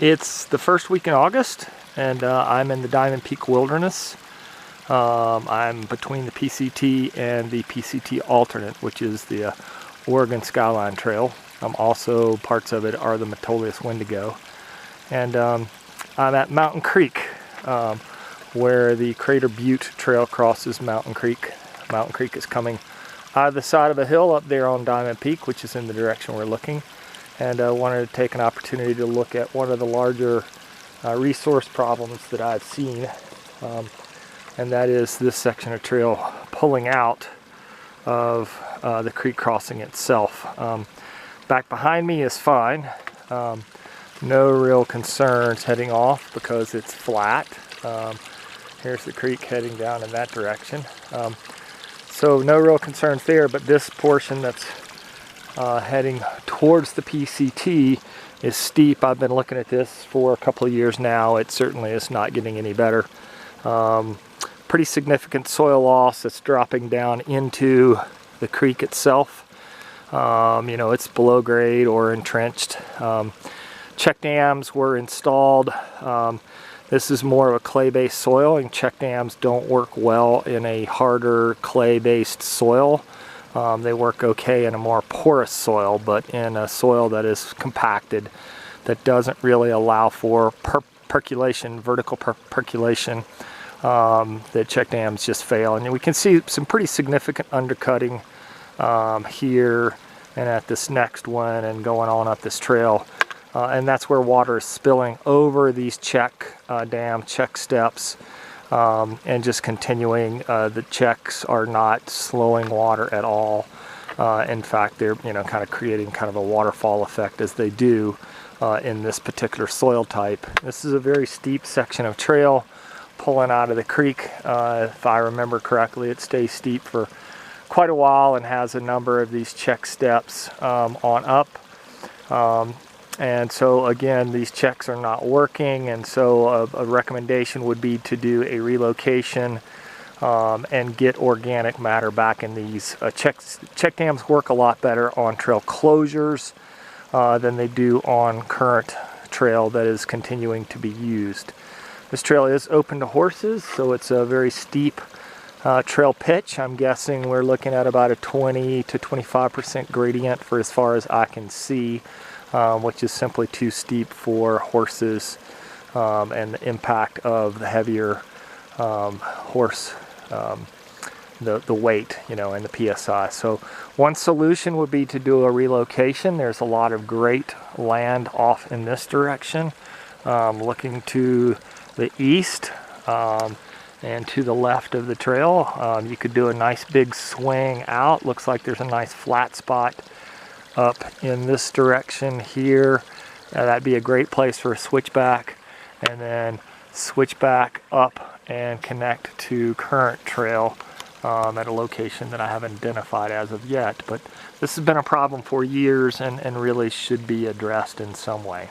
It's the first week in August, and I'm in the Diamond Peak Wilderness. I'm between the PCT and the PCT alternate, which is the Oregon Skyline Trail. Also, parts of it are the Metolius Wendigo. And I'm at Mountain Creek, where the Crater Butte Trail crosses Mountain Creek. Mountain Creek is coming out of the side of a hill up there on Diamond Peak, which is in the direction we're looking. And I wanted to take an opportunity to look at one of the larger resource problems that I've seen. And that is this section of trail pulling out of the creek crossing itself. Back behind me is fine. No real concerns heading off because it's flat. Here's the creek heading down in that direction. So no real concerns there, but this portion that's heading towards the PCT is steep. I've been looking at this for a couple of years now. It certainly is not getting any better. Pretty significant soil loss that's dropping down into the creek itself. You know, it's below grade or entrenched. Check dams were installed. This is more of a clay-based soil, and check dams don't work well in a harder clay-based soil. They work okay in a more porous soil, but in a soil that is compacted, that doesn't really allow for percolation, vertical percolation, the check dams just fail. And we can see some pretty significant undercutting here and at this next one and going on up this trail. And that's where water is spilling over these check steps, and just continuing. The checks are not slowing water at all. In fact, they're kind of creating kind of a waterfall effect as they do in this particular soil type. This is a very steep section of trail pulling out of the creek. If I remember correctly, it stays steep for quite a while and has a number of these check steps on up. And so again, these checks are not working, and so a recommendation would be to do a relocation and get organic matter back in these. Check dams work a lot better on trail closures than they do on current trail that is continuing to be used. This trail is open to horses, so it's a very steep trail pitch. I'm guessing we're looking at about a 20 to 25% gradient for as far as I can see. Which is simply too steep for horses, and the impact of the heavier horse, the weight, and the PSI. So one solution would be to do a relocation. There's a lot of great land off in this direction, looking to the east and to the left of the trail. You could do a nice big swing out. Looks like there's a nice flat spot up in this direction here. That'd be a great place for a switchback, and then switch back up and connect to current trail at a location that I haven't identified as of yet. But this has been a problem for years and really should be addressed in some way.